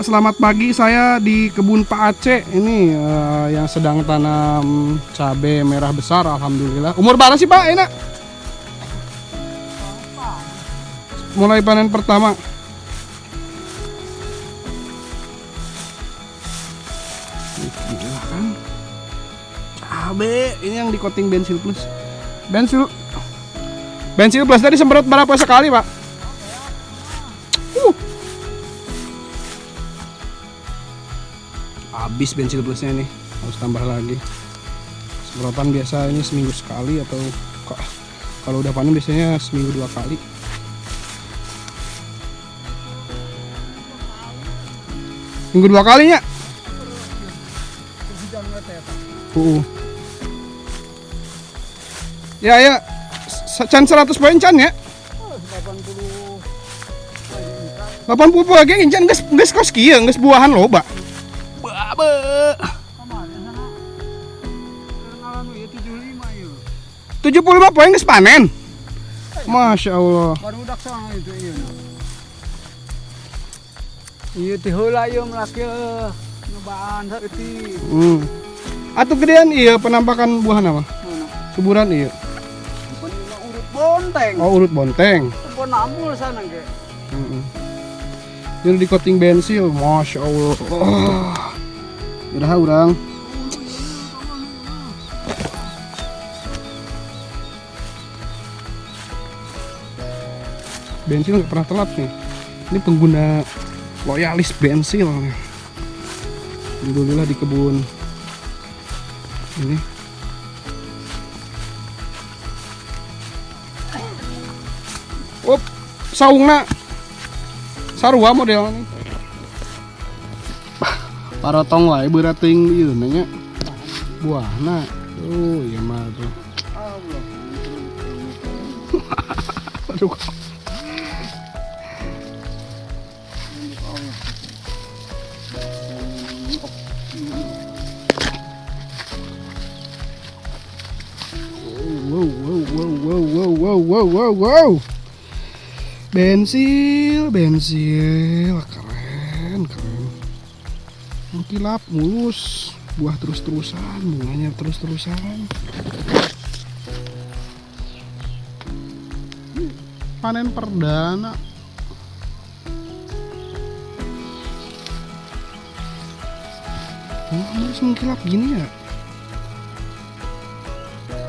Ya, selamat pagi. Saya di kebun Pak Aceh ini yang sedang tanam cabai merah besar. Alhamdulillah. Umur berapa sih Pak? Enak. Mulai panen pertama. Gila kan? Cabai ini yang di coating bensil plus. Bensil plus tadi semprot berapa sekali Pak? Habis bensil plusnya nih, harus tambah lagi. Semprotan biasa ini seminggu sekali atau kalau udah panen biasanya seminggu 2 kali. Minggu 2 kalinya. Ya, can 100 poin can ya. 80 poin lagi can geus kos kieu, geus buahan loba. 75 poin geus panen. Masya Allah. Baru udah sang itu iya. Iya teh heula ieu melaki nyobaan saeuti. Atuh gedean ieu penampakan buahan apa? Suburan ieu. Urut bonteng. Oh, urut bonteng. Pon nambul sana ge. Ini di coating bensil, Masya Allah. Udah urang. Bensil nggak pernah telat nih. Ini pengguna loyalis bensil. Alhamdulillah di kebun ini. Saungna sarua model ini. Parotong wae beura teuing ieu nya. Buahna. Oh, iya mah tuh. Aduh. Wow. Bensil, keren. Mengkilap, mulus, buah terus-terusan, bunganya terus-terusan. Panen perdana. Harus mengkilap gini ya?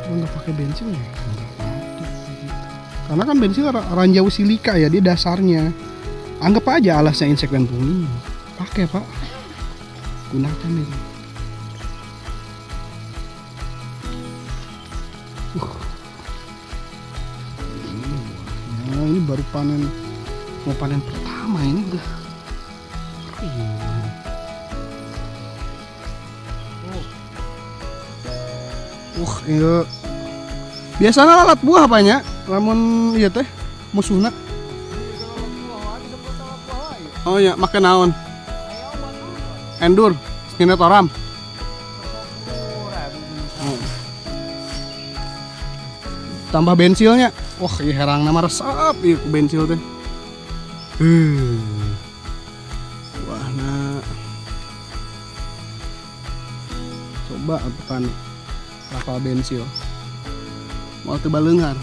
Nggak pakai bensil ya? Karena kan bensil ranjau silika ya, dia dasarnya. Anggap aja alasnya insekten punggung. Pakai Pak, gunakan itu. Ini baru panen, mau panen pertama ini udah. Iya. Biasanya lalat buah apanya? Lamun iya teh musuhna. Oh ya, make naon? Endur, Spinetoram. Tambah bensilnya. Wah, ieu herang nama resep ieu bensil teh. Wahna. Coba petani rapal bensil. Mau teu baleungar.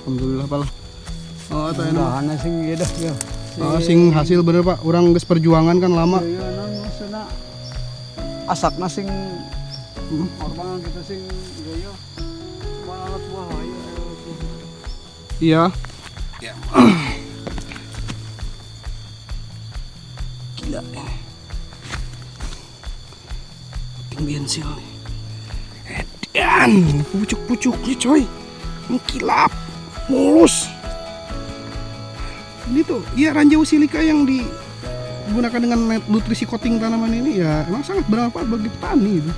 Alhamdulillah Pak. Oh, eta Bahanna sing ieu dah ya. Oh, sing hasil bener Pak. Urang geus perjuangan kan lama. Iya, maksudna asapna sing normal kita sing gaya. Cuma alat buah wae. Iya. Gila ini. Ting bensil nih. Edan, pucuk-pucuknya coy. Mengkilap, mulus. Ini tuh, iya ranjau silika yang digunakan dengan nutrisi coating tanaman ini ya emang sangat bermanfaat bagi petani itu.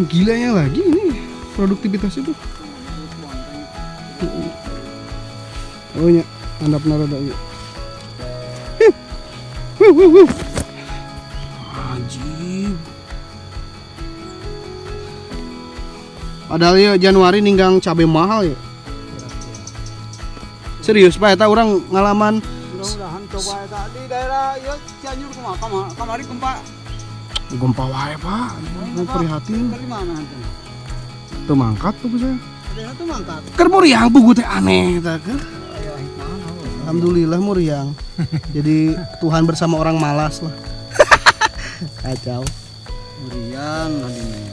Gilanya lagi ini produktivitas itu. Oh nya, handapna rada ieu. Ajib. Padahal ya Januari ninggang cabai mahal ya. Serius Pak, eta orang ngalaman Mudah-mudahan coba eta di daerah ya Cianjur kamari gempa wae Pak. Mau prihatin. Dari mana hantu? Tuh mangkat tuh saya. Ada satu mangkat. Keur muriang pugu teh aneh eta keur. Aya hikmah. Alhamdulillah muriang. Jadi Tuhan bersama orang malas lah. Kacau. Murian hadine.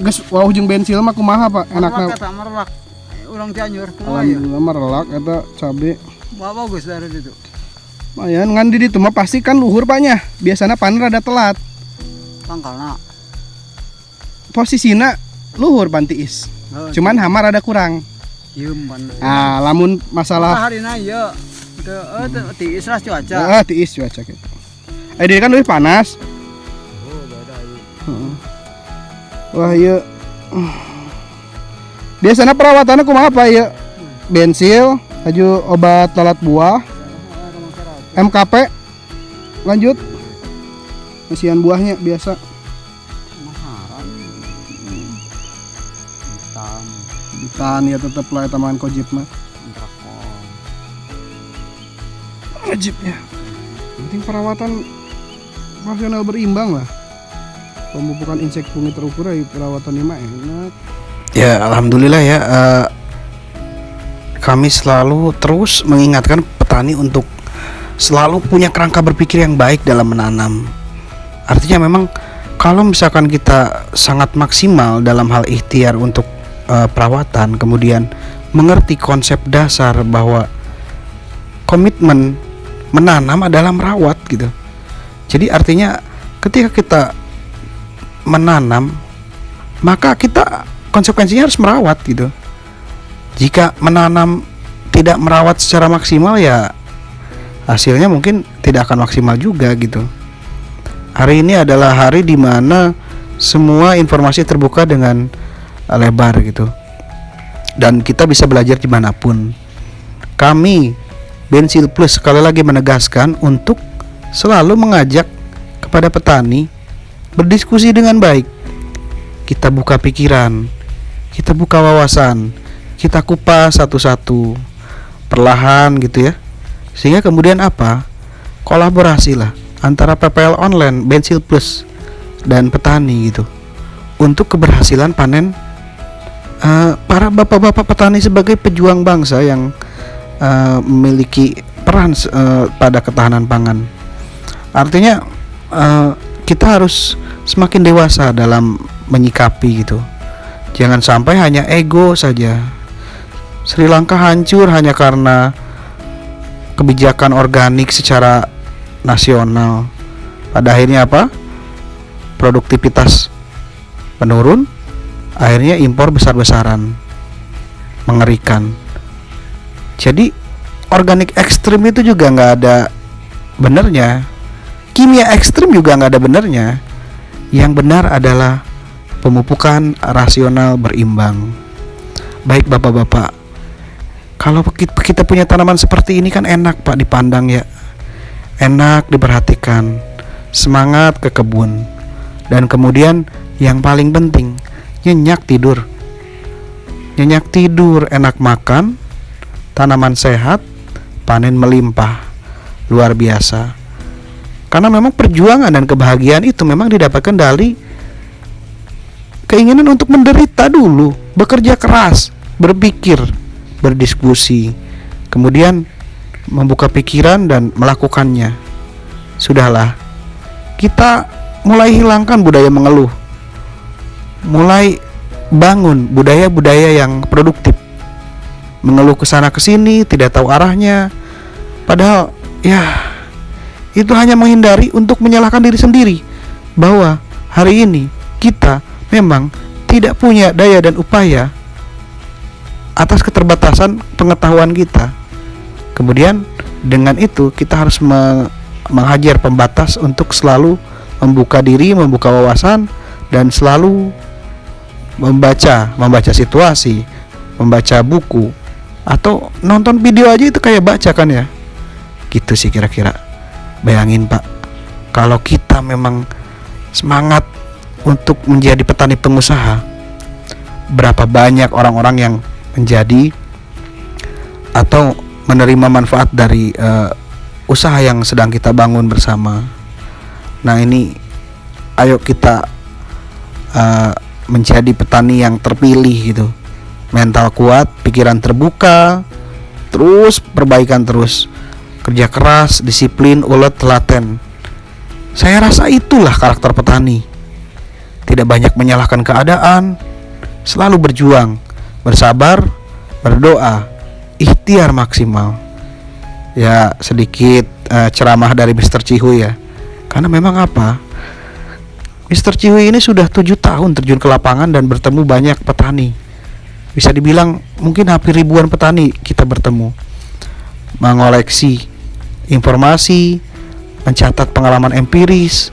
Geus wau jeung bensil mah kumaha Pak? Enakna. Merlak. Urang Cianjur kumaha ya? Alhamdulillah mah relak eta cabe. Bagus dari itu. Lumayan ngan di ditu mah pasti kan luhur Paknya. Biasana panen rada telat. Pangkalna. Posisina luhur pan tiis. Cuman hama rada kurang. Dieum pan. Lamun masalah Harina ieu. Tiis lah cuaca. tiis cuaca gitu. Dia kan lebih panas. Oh, beda ieu. Wah, ieu. Biasana perawatanna kumaha Pak ieu? Bensil, haju obat lalat buah, MKP. Lanjut. Isian buahnya biasa. Maharan. Hitam. Ditan ya tetep lah eta mah kojib mah. Intrakol. Wajibnya. Penting perawatan rasional berimbang lah. Pemupukan insek fungi terukur ya perawatan mah enak. Ya alhamdulillah ya. Kami selalu terus mengingatkan petani untuk selalu punya kerangka berpikir yang baik dalam menanam. Artinya memang kalau misalkan kita sangat maksimal dalam hal ikhtiar untuk perawatan, kemudian mengerti konsep dasar bahwa komitmen menanam adalah merawat gitu. Jadi artinya ketika kita menanam, maka kita konsekuensinya harus merawat gitu. Jika menanam tidak merawat secara maksimal ya hasilnya mungkin tidak akan maksimal juga gitu. Hari ini adalah hari di mana semua informasi terbuka dengan lebar gitu. Dan kita bisa belajar dimanapun. Kami Bensil Plus sekali lagi menegaskan untuk selalu mengajak kepada petani berdiskusi dengan baik. Kita buka pikiran, kita buka wawasan, kita kupas satu-satu perlahan gitu ya. Sehingga kemudian apa? Kolaborasi lah antara PPL online, Bensil Plus dan petani gitu. Untuk keberhasilan panen para bapak-bapak petani sebagai pejuang bangsa yang memiliki peran pada ketahanan pangan. Artinya kita harus semakin dewasa dalam menyikapi gitu. Jangan sampai hanya ego saja. Sri Lanka hancur hanya karena kebijakan organik secara nasional. Pada akhirnya apa? Produktivitas menurun, akhirnya impor besar-besaran. Mengerikan. Jadi organik ekstrim itu juga nggak ada benernya. Kimia ekstrim juga nggak ada benernya. Yang benar adalah pemupukan rasional berimbang. Baik bapak-bapak, kalau kita punya tanaman seperti ini kan enak Pak dipandang ya, enak diperhatikan, semangat ke kebun, dan kemudian yang paling penting nyenyak tidur, enak makan, tanaman sehat, panen melimpah, luar biasa. Karena memang perjuangan dan kebahagiaan itu memang didapatkan dari keinginan untuk menderita dulu, bekerja keras, berpikir, berdiskusi, kemudian membuka pikiran dan melakukannya. Sudahlah, kita mulai hilangkan budaya mengeluh, mulai bangun budaya-budaya yang produktif. Mengeluh kesana kesini, tidak tahu arahnya, padahal ya itu hanya menghindari untuk menyalahkan diri sendiri bahwa hari ini kita memang tidak punya daya dan upaya atas keterbatasan pengetahuan kita. Kemudian dengan itu kita harus menghajar pembatas untuk selalu membuka diri, membuka wawasan, dan selalu membaca situasi, membaca buku, atau nonton video aja itu kayak baca kan ya. Gitu sih kira-kira. Bayangin Pak, kalau kita memang semangat untuk menjadi petani pengusaha, berapa banyak orang-orang yang menjadi atau menerima manfaat dari usaha yang sedang kita bangun bersama. Nah ini, ayo kita menjadi petani yang terpilih gitu, mental kuat, pikiran terbuka, terus perbaikan terus, kerja keras, disiplin, ulet, telaten. Saya rasa itulah karakter petani. Tidak banyak menyalahkan keadaan, selalu berjuang, bersabar, berdoa, ikhtiar maksimal. Ya sedikit ceramah dari Mr. Cihuy ya. Karena memang apa? Mr. Cihuy ini sudah 7 tahun terjun ke lapangan dan bertemu banyak petani. Bisa dibilang mungkin hampir ribuan petani kita bertemu. Mengoleksi informasi, mencatat pengalaman empiris,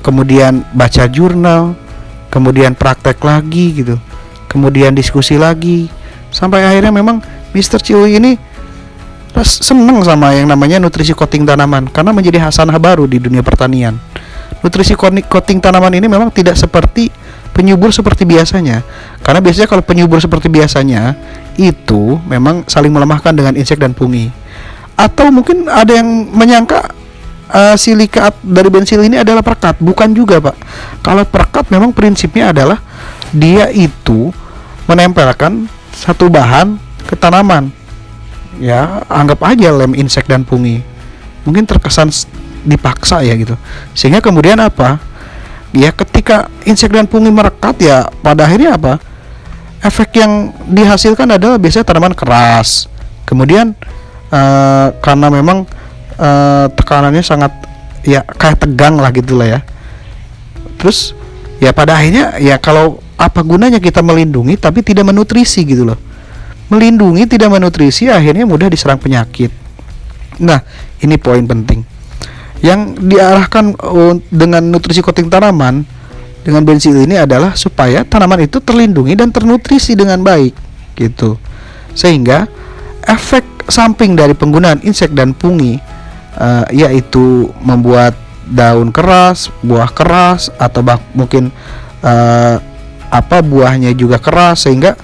kemudian baca jurnal, kemudian praktek lagi gitu, kemudian diskusi lagi, sampai akhirnya memang Mr. Cihuy ini seneng sama yang namanya nutrisi coating tanaman karena menjadi hasanah baru di dunia pertanian. Nutrisi coating tanaman ini memang tidak seperti penyubur seperti biasanya, karena biasanya kalau penyubur seperti biasanya itu memang saling melemahkan dengan insek dan fungi. Atau mungkin ada yang menyangka silika dari bensil ini adalah perekat. Bukan juga Pak. Kalau perekat memang prinsipnya adalah dia itu menempelkan satu bahan ke tanaman. Ya anggap aja lem insek dan fungi. Mungkin terkesan dipaksa ya gitu, sehingga kemudian apa ya, ketika insek dan fungi merekat ya pada akhirnya apa, efek yang dihasilkan adalah biasanya tanaman keras, kemudian karena memang tekanannya sangat ya kayak tegang lah gitulah ya. Terus ya pada akhirnya ya, kalau apa gunanya kita melindungi tapi tidak menutrisi gitu loh. Melindungi tidak menutrisi, akhirnya mudah diserang penyakit. Nah ini poin penting yang diarahkan dengan nutrisi coating tanaman dengan bensil ini adalah supaya tanaman itu terlindungi dan ternutrisi dengan baik gitu, sehingga efek samping dari penggunaan insek dan fungi yaitu membuat daun keras, buah keras, atau mungkin buahnya juga keras, sehingga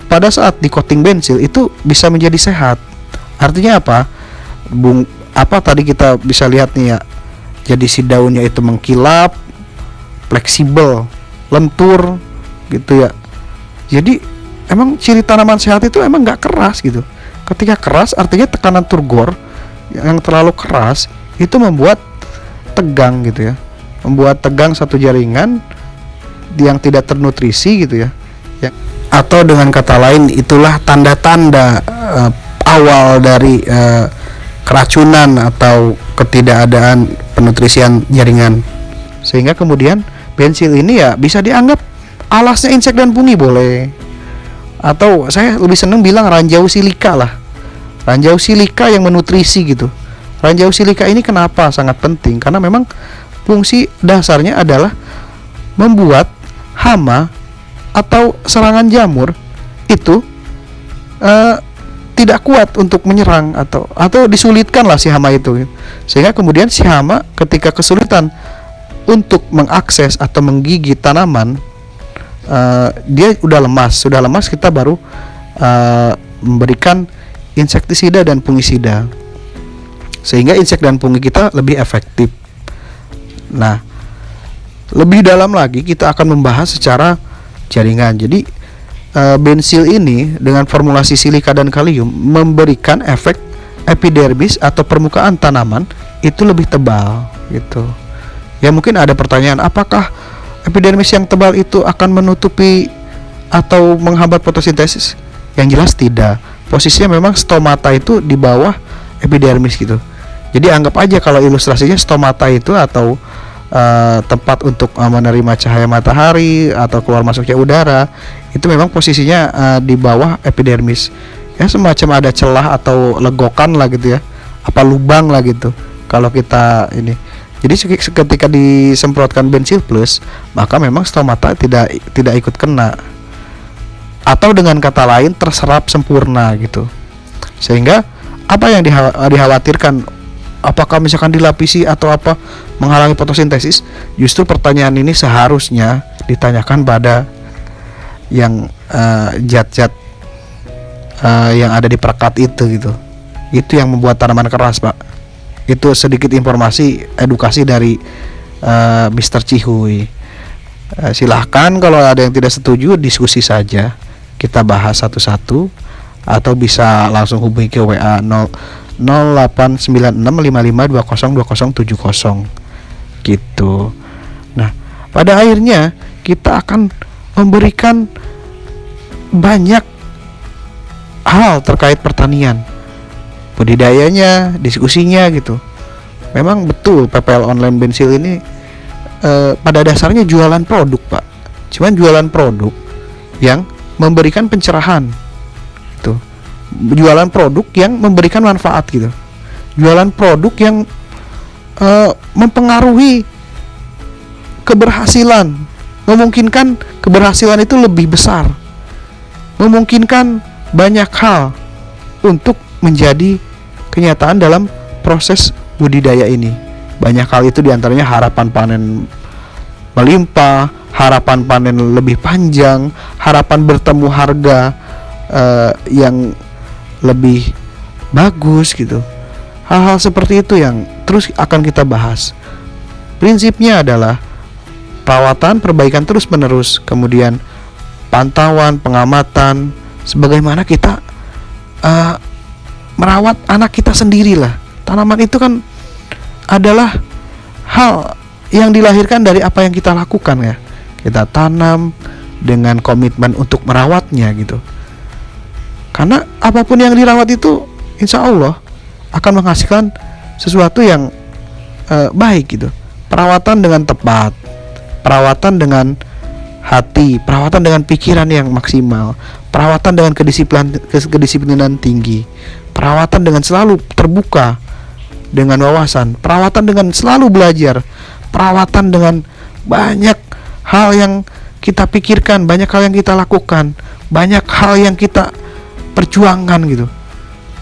pada saat di coating bensil itu bisa menjadi sehat. Artinya apa? Tadi kita bisa lihat nih ya, jadi si daunnya itu mengkilap, fleksibel, lentur gitu ya. Jadi emang ciri tanaman sehat itu emang nggak keras gitu. Ketika keras artinya tekanan turgor yang terlalu keras itu membuat tegang gitu ya, membuat tegang satu jaringan yang tidak ternutrisi gitu ya. Atau dengan kata lain, itulah tanda-tanda awal dari keracunan atau ketidakadaan penutrisian jaringan. Sehingga kemudian bensil ini ya bisa dianggap alasnya insek dan fungi boleh. Atau saya lebih seneng bilang ranjau silika lah. Ranjau silika yang menutrisi gitu. Ranjau silika ini kenapa sangat penting? Karena memang fungsi dasarnya adalah membuat hama atau serangan jamur itu tidak kuat untuk menyerang atau disulitkan lah si hama itu, sehingga kemudian si hama ketika kesulitan untuk mengakses atau menggigit tanaman, dia sudah lemas kita baru memberikan insektisida dan fungisida, sehingga insek dan fungi kita lebih efektif. Nah lebih dalam lagi kita akan membahas secara jaringan. Jadi bensil ini dengan formulasi silika dan kalium memberikan efek epidermis atau permukaan tanaman itu lebih tebal gitu. Ya mungkin ada pertanyaan, apakah epidermis yang tebal itu akan menutupi atau menghambat fotosintesis? Yang jelas tidak. Posisinya memang stomata itu di bawah epidermis gitu. Jadi anggap aja kalau ilustrasinya stomata itu atau tempat untuk menerima cahaya matahari atau keluar masuknya udara, itu memang posisinya di bawah epidermis. Ya semacam ada celah atau legokan lah gitu ya, apa lubang lah gitu kalau kita ini. Jadi ketika disemprotkan bensil plus, maka memang stomata tidak ikut kena, atau dengan kata lain terserap sempurna gitu. Sehingga apa yang dikhawatirkan, apakah misalkan dilapisi atau apa menghalangi fotosintesis? Justru pertanyaan ini seharusnya ditanyakan pada yang zat-zat yang ada di perekat itu gitu. Itu yang membuat tanaman keras, Pak. Itu sedikit informasi edukasi dari Mr. Cihuy. Silahkan kalau ada yang tidak setuju diskusi saja, kita bahas satu-satu, atau bisa langsung hubungi ke WA 089655202070 gitu. Nah, pada akhirnya kita akan memberikan banyak hal terkait pertanian, budidayanya, diskusinya gitu. Memang betul PPL Online Bensil ini pada dasarnya jualan produk, Pak. Cuman jualan produk yang memberikan pencerahan gitu. Jualan produk yang memberikan manfaat gitu. Jualan produk yang mempengaruhi keberhasilan, memungkinkan keberhasilan itu lebih besar, memungkinkan banyak hal untuk menjadi kenyataan dalam proses budidaya ini. Banyak hal itu diantaranya harapan panen melimpah, harapan panen lebih panjang, harapan bertemu harga yang lebih bagus gitu. Hal-hal seperti itu yang terus akan kita bahas. Prinsipnya adalah perawatan, perbaikan terus menerus, kemudian pantauan, pengamatan, sebagaimana kita merawat anak kita sendirilah. Tanaman itu kan adalah hal yang dilahirkan dari apa yang kita lakukan ya. Kita tanam dengan komitmen untuk merawatnya gitu. Karena apapun yang dirawat itu insya Allah akan menghasilkan sesuatu yang baik gitu. Perawatan dengan tepat, perawatan dengan hati, perawatan dengan pikiran yang maksimal, perawatan dengan kedisiplinan tinggi, perawatan dengan selalu terbuka dengan wawasan, perawatan dengan selalu belajar, perawatan dengan banyak hal yang kita pikirkan, banyak hal yang kita lakukan, banyak hal yang kita perjuangkan gitu.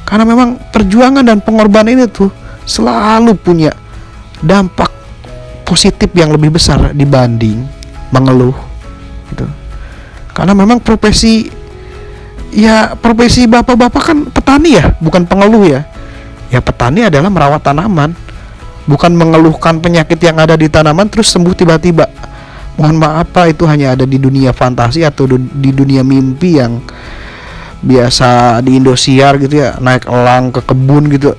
Karena memang perjuangan dan pengorbanan ini tuh selalu punya dampak positif yang lebih besar dibanding mengeluh gitu. Karena memang profesi bapak-bapak kan petani ya, bukan pengeluh ya. Ya petani adalah merawat tanaman, bukan mengeluhkan penyakit yang ada di tanaman terus sembuh tiba-tiba. Mohon maaf Pak, itu hanya ada di dunia fantasi atau di dunia mimpi yang biasa di Indosiar gitu ya, naik elang ke kebun gitu.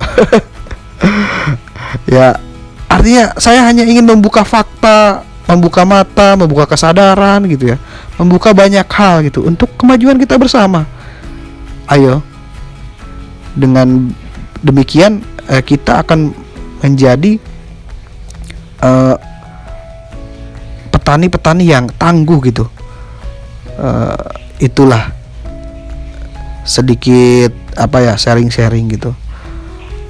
Ya, artinya saya hanya ingin membuka fakta, membuka mata, membuka kesadaran gitu ya, membuka banyak hal gitu untuk kemajuan kita bersama. Ayo, dengan demikian kita akan menjadi petani-petani yang tangguh gitu. Itulah sedikit sharing-sharing gitu.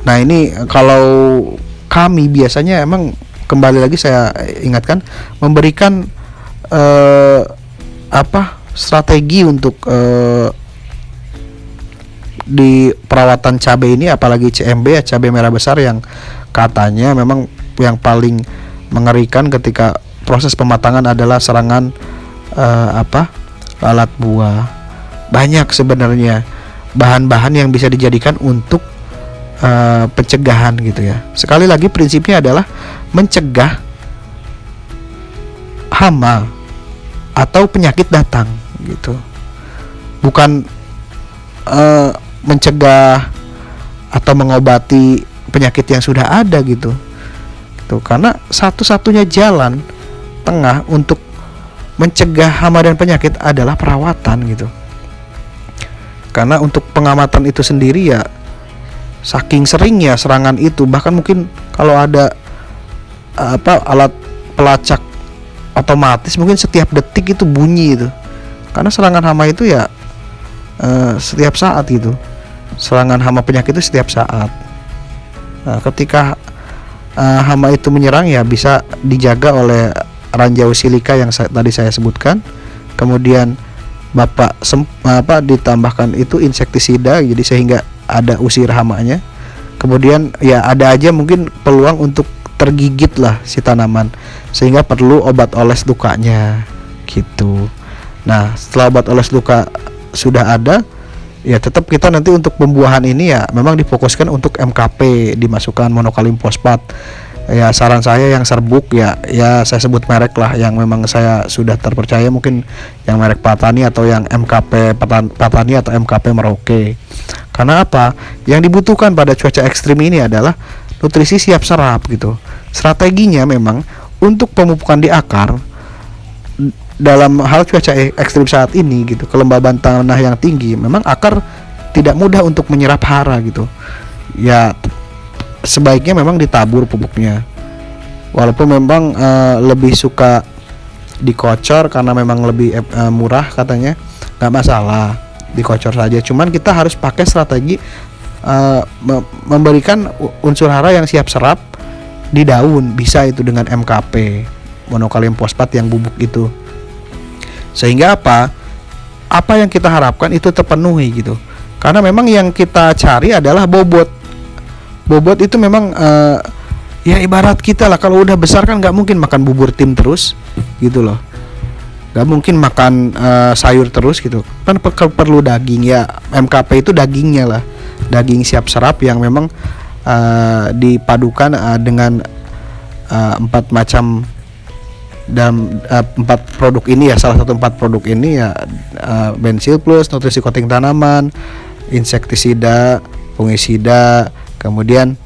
Nah ini kalau kami biasanya emang kembali lagi saya ingatkan memberikan strategi untuk di perawatan cabai ini, apalagi CMB ya, cabai merah besar, yang katanya memang yang paling mengerikan ketika proses pematangan adalah serangan lalat buah. Banyak sebenarnya bahan-bahan yang bisa dijadikan untuk pencegahan gitu ya. Sekali lagi prinsipnya adalah mencegah hama atau penyakit datang gitu. Bukan mencegah atau mengobati penyakit yang sudah ada gitu. Karena satu-satunya jalan tengah untuk mencegah hama dan penyakit adalah perawatan gitu. Karena untuk pengamatan itu sendiri ya, saking seringnya serangan itu, bahkan mungkin kalau ada alat pelacak otomatis mungkin setiap detik itu bunyi itu. Karena serangan hama itu ya setiap saat gitu. Serangan hama penyakit itu setiap saat. Nah, ketika hama itu menyerang ya bisa dijaga oleh ranjau silika yang tadi saya sebutkan. Kemudian Bapak ditambahkan itu insektisida, jadi sehingga ada usir hamanya. Kemudian ya ada aja mungkin peluang untuk tergigit lah si tanaman, sehingga perlu obat oles lukanya gitu. Nah, setelah obat oles luka sudah ada, ya tetap kita nanti untuk pembuahan ini ya memang difokuskan untuk MKP, dimasukkan monokalim fosfat. Ya saran saya yang serbuk ya saya sebut merek lah yang memang saya sudah terpercaya, mungkin yang merek Patani atau yang MKP Patani atau MKP Merauke. Karena apa? Yang dibutuhkan pada cuaca ekstrim ini adalah nutrisi siap serap gitu. Strateginya memang untuk pemupukan di akar dalam hal cuaca ekstrim saat ini gitu, kelembaban tanah yang tinggi, memang akar tidak mudah untuk menyerap hara gitu. Ya sebaiknya memang ditabur pupuknya. Walaupun memang lebih suka dikocor karena memang lebih murah katanya, nggak masalah dikocor saja. Cuman kita harus pakai strategi memberikan unsur hara yang siap serap di daun, bisa itu dengan MKP monokalim fosfat yang bubuk itu. Sehingga apa yang kita harapkan itu terpenuhi gitu. Karena memang yang kita cari adalah bobot. Bobot itu memang ya ibarat kita lah, kalau udah besar kan nggak mungkin makan bubur tim terus gitu loh, nggak mungkin makan sayur terus gitu kan, perlu daging. Ya MKP itu dagingnya lah, daging siap serap yang memang dipadukan dengan 4 macam dan 4 produk ini ya, salah satu 4 produk ini ya Bensil Plus, nutrisi coating tanaman, insektisida, fungisida, kemudian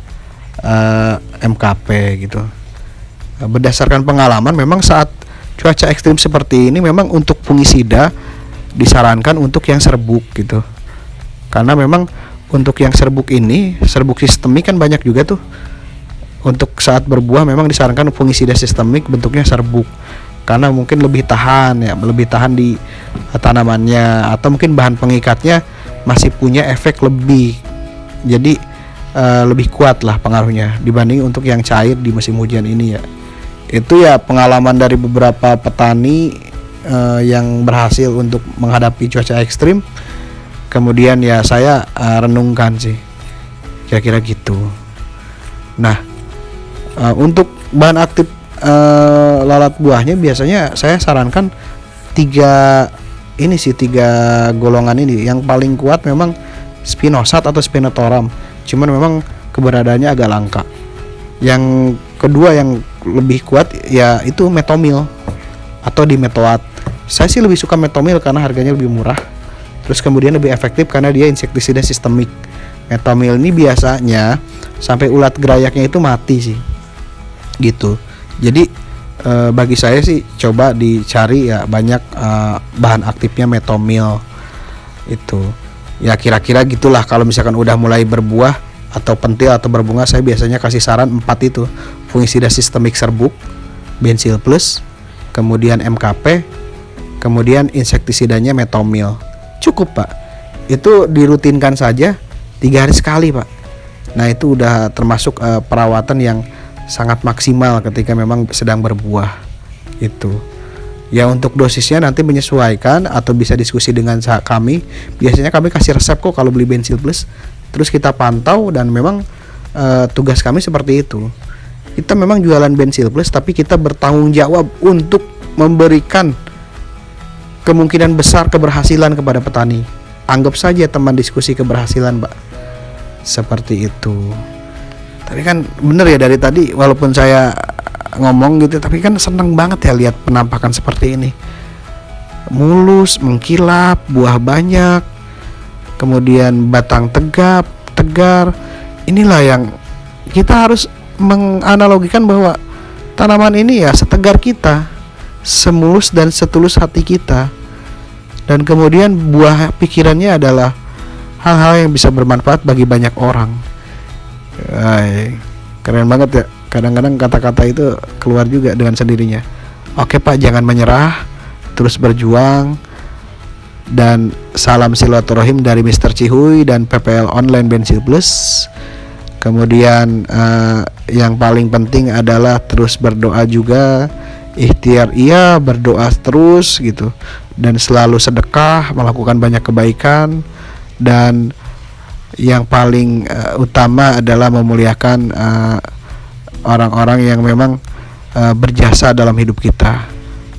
MKP gitu. Berdasarkan pengalaman memang saat cuaca ekstrim seperti ini memang untuk fungisida disarankan untuk yang serbuk gitu. Karena memang untuk yang serbuk ini, serbuk sistemik kan banyak juga tuh. Untuk saat berbuah memang disarankan fungisida sistemik bentuknya serbuk. Karena mungkin lebih tahan ya, lebih tahan di tanamannya, atau mungkin bahan pengikatnya masih punya efek lebih. Jadi lebih kuat lah pengaruhnya dibanding untuk yang cair di musim hujan ini ya. Itu ya pengalaman dari beberapa petani yang berhasil untuk menghadapi cuaca ekstrim. Kemudian ya saya renungkan sih, kira-kira gitu. Nah, untuk bahan aktif lalat buahnya biasanya saya sarankan 3 golongan ini. Yang paling kuat memang spinosad atau spinotoram, cuman memang keberadaannya agak langka. Yang kedua yang lebih kuat ya itu metomil atau dimetoat. Saya sih lebih suka metomil karena harganya lebih murah, terus kemudian lebih efektif karena dia insektisida sistemik. Metomil ini biasanya sampai ulat gerayaknya itu mati sih gitu. Jadi bagi saya sih coba dicari ya banyak bahan aktifnya metomil itu. Ya kira-kira gitulah. Kalau misalkan udah mulai berbuah atau pentil atau berbunga, saya biasanya kasih saran 4 itu: fungisida sistemik serbuk, Bensil Plus, kemudian MKP, kemudian insektisidanya metomil. Cukup Pak, itu dirutinkan saja 3 hari sekali Pak. Nah itu udah termasuk perawatan yang sangat maksimal ketika memang sedang berbuah itu. Ya untuk dosisnya nanti menyesuaikan atau bisa diskusi dengan kami. Biasanya kami kasih resep kok kalau beli Bensil Plus. Terus kita pantau dan memang tugas kami seperti itu. Kita memang jualan Bensil Plus tapi kita bertanggung jawab untuk memberikan kemungkinan besar keberhasilan kepada petani. Anggap saja teman diskusi keberhasilan Mbak. Seperti itu. Tapi kan bener ya dari tadi walaupun saya ngomong gitu, tapi kan seneng banget ya lihat penampakan seperti ini. Mulus, mengkilap, buah banyak, kemudian batang tegap, tegar. Inilah yang kita harus menganalogikan bahwa tanaman ini ya setegar kita, semulus dan setulus hati kita. Dan kemudian buah pikirannya adalah hal-hal yang bisa bermanfaat bagi banyak orang. Keren banget ya. Kadang-kadang kata-kata itu keluar juga dengan sendirinya. Oke Pak, jangan menyerah, terus berjuang. Dan salam silaturahim dari Mr. Cihuy dan PPL Online Bensil Plus. Kemudian yang paling penting adalah terus berdoa juga. Ikhtiar iya, berdoa terus gitu. Dan selalu sedekah, melakukan banyak kebaikan. Dan yang paling utama adalah memuliakan orang-orang yang memang berjasa dalam hidup kita.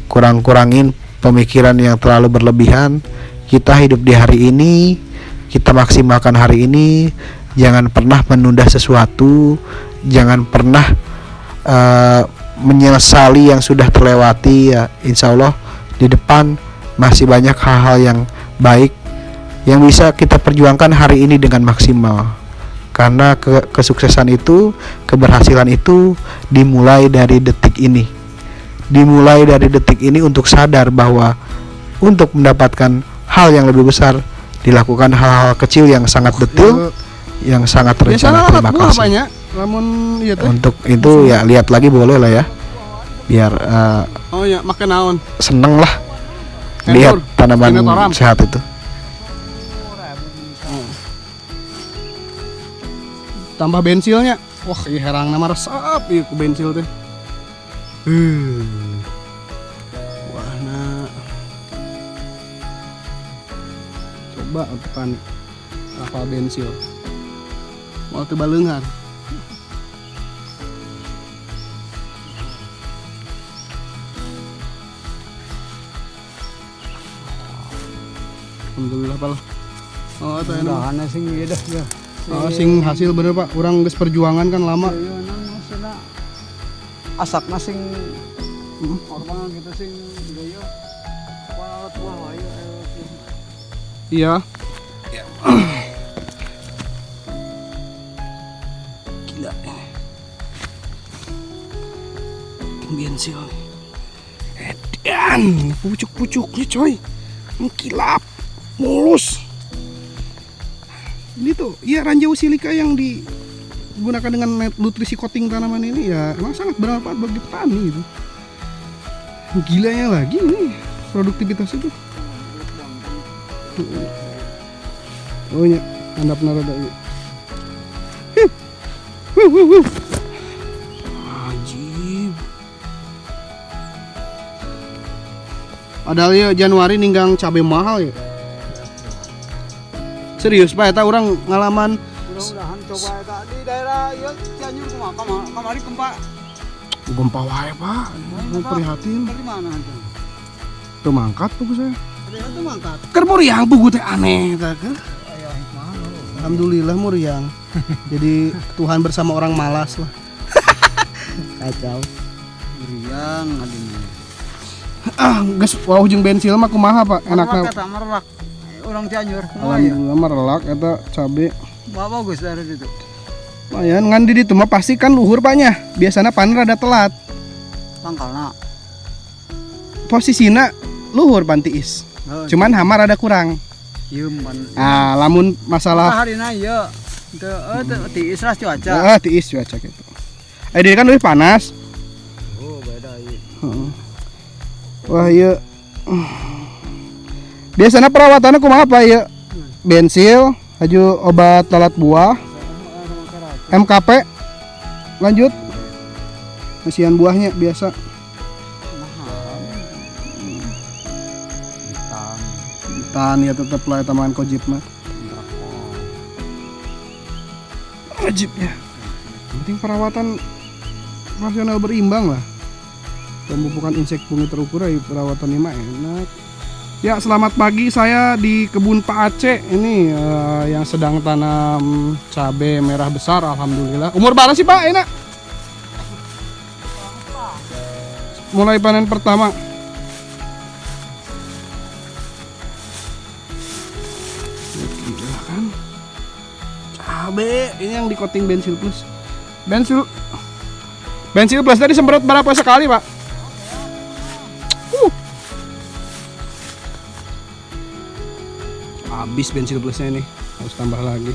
Kurang-kurangin pemikiran yang terlalu berlebihan. Kita hidup di hari ini, kita maksimalkan hari ini. Jangan pernah menunda sesuatu, jangan pernah menyesali yang sudah terlewati ya. Insya Allah di depan masih banyak hal-hal yang baik yang bisa kita perjuangkan hari ini dengan maksimal. Karena kesuksesan itu, keberhasilan itu dimulai dari detik ini. Dimulai dari detik ini untuk sadar bahwa untuk mendapatkan hal yang lebih besar dilakukan hal-hal kecil yang sangat detil, yang sangat terencana. Terima kasih. Untuk itu ya lihat lagi boleh lah ya. Biar oh ya makan naon. Seneng lah lihat tanaman sehat itu. Tambah bensilnya, wah ini herang nama resep ya ke bensil teh. Wah nah, coba tekan apa bensil, mau tebalengan. Alhamdulillah pal. Oh itu enak. Sing ya dah. Oh, sing hasil bener pak, orang geus perjuangan kan lama. Asakna sing normal gitu sing gaya walat buah wae. Iya. Gila ini. Bensil. Edan, pucuk-pucuknya coy. Mengkilap, mulus. Ini tuh, ya ranjau silika yang digunakan dengan nutrisi coating tanaman ini ya emang sangat bermanfaat bagi petani gitu. Gilanya lagi nih produktivitas itu. Oh ya, handap narada ini. Ajib. Padahal ya Januari ninggang cabai mahal ya. Serius Pak, eta orang ngalaman mudah-mudahan coba eta di daerah ieu Cianjur kumaha kamari gempa wae Pak. Mau prihatin. Dari mana itu? Tuh mangkat pugu saya. Ada tuh mangkat. Keur muriang pugu teh aneh tah ke. Aya hikmah. Alhamdulillah muriang. Jadi Tuhan bersama orang malas lah. Kacau. Muriang adina. Geus wah ujung bensil mah kumaha Pak? Enakna. Merlak. Orang Cianjur. Alhamdulillah merelak eta cabe. Bagus dari itu. Lumayan ngan di ditu mah pasti kan luhur Paknya. Biasana panen rada telat. Pangkalna. Posisina luhur pan tiis. Cuman hama rada kurang. Ieu ah lamun masalah harina ieu teu tiis lah cuaca. Tiis cuaca gitu. Dia kan lebih panas. Oh, beda ieu. Wah ieu biasanya perawatannya kumaha Pak ya? Bensil, haju obat lalat buah, MKP, lanjut kasihan buahnya biasa. Hitam ya tetap lah taman kojip mah. Wajibnya. Penting perawatan rasional berimbang lah. Pemupukan insektung terukur ya perawatannya mah enak. Ya selamat pagi, saya di kebun Pak Aceh ini yang sedang tanam cabai merah besar. Alhamdulillah. Umur berapa sih Pak? Enak. Mulai panen pertama. Gila kan? Cabai ini yang di coating bensil plus. Bensil plus tadi semprot berapa sekali Pak? Habis bensil plusnya ini, harus tambah lagi.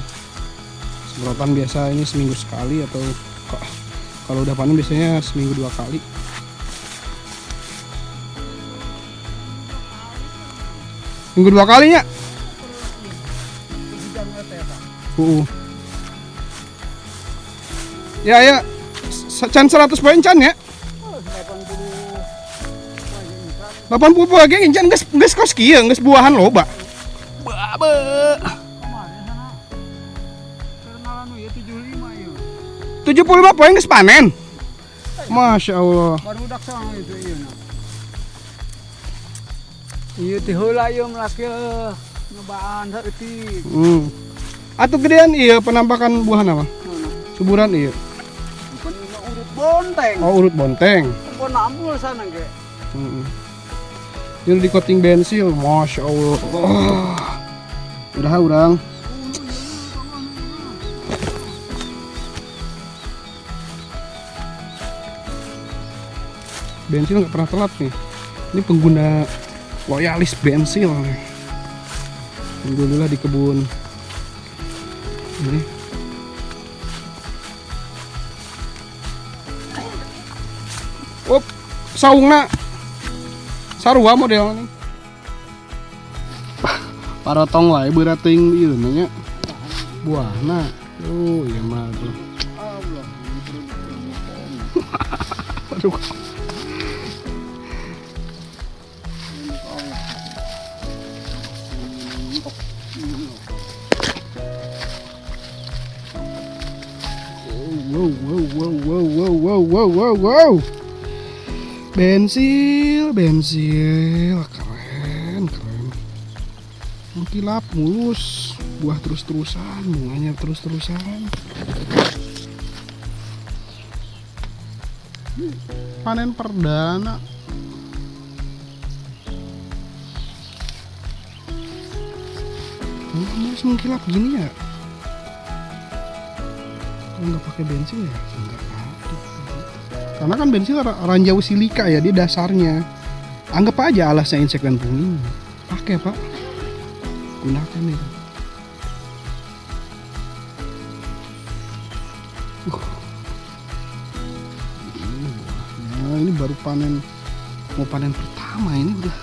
Semprotan biasa ini seminggu sekali atau kalau udah panen biasanya seminggu 2 kali. Minggu 2 kalinya. Ya can 100 poin can ya. 80 poin lagi can geus kos kieu geus buahan loba. Babe. 75 poin geus panen. Masya Allah. Baru dak sang itu ieu. Iya tiheula ieu laki nyobaan saeutik. Atuh gedean iya penampakan buahna mah. Suburan iya. Bukan urut bonteng. Oh, urut bonteng. Pon ampul sana ge. Ini di coating bensil, masya Allah. Udah urang. Bensil nggak pernah telat nih. Ini pengguna loyalis bensil nih. Alhamdulillah di kebun. Ini. Up, saungna. Sarua model nih. Parotong wae beurating ieu nya. Buahna. Oh, iya mah tuh. Aduh. Wow. Bensil, keren. Mengkilap mulus, buah terus-terusan, bunganya terus-terusan. Panen perdana. Mulus mengkilap gini ya? Kalau nggak pakai bensin ya enggak ada. Karena kan bensin ranjau silika ya, dia dasarnya. Anggap aja alasnya insek dan punging. Pakai pak, gunakan itu. Nah, ini baru panen, mau panen pertama ini udah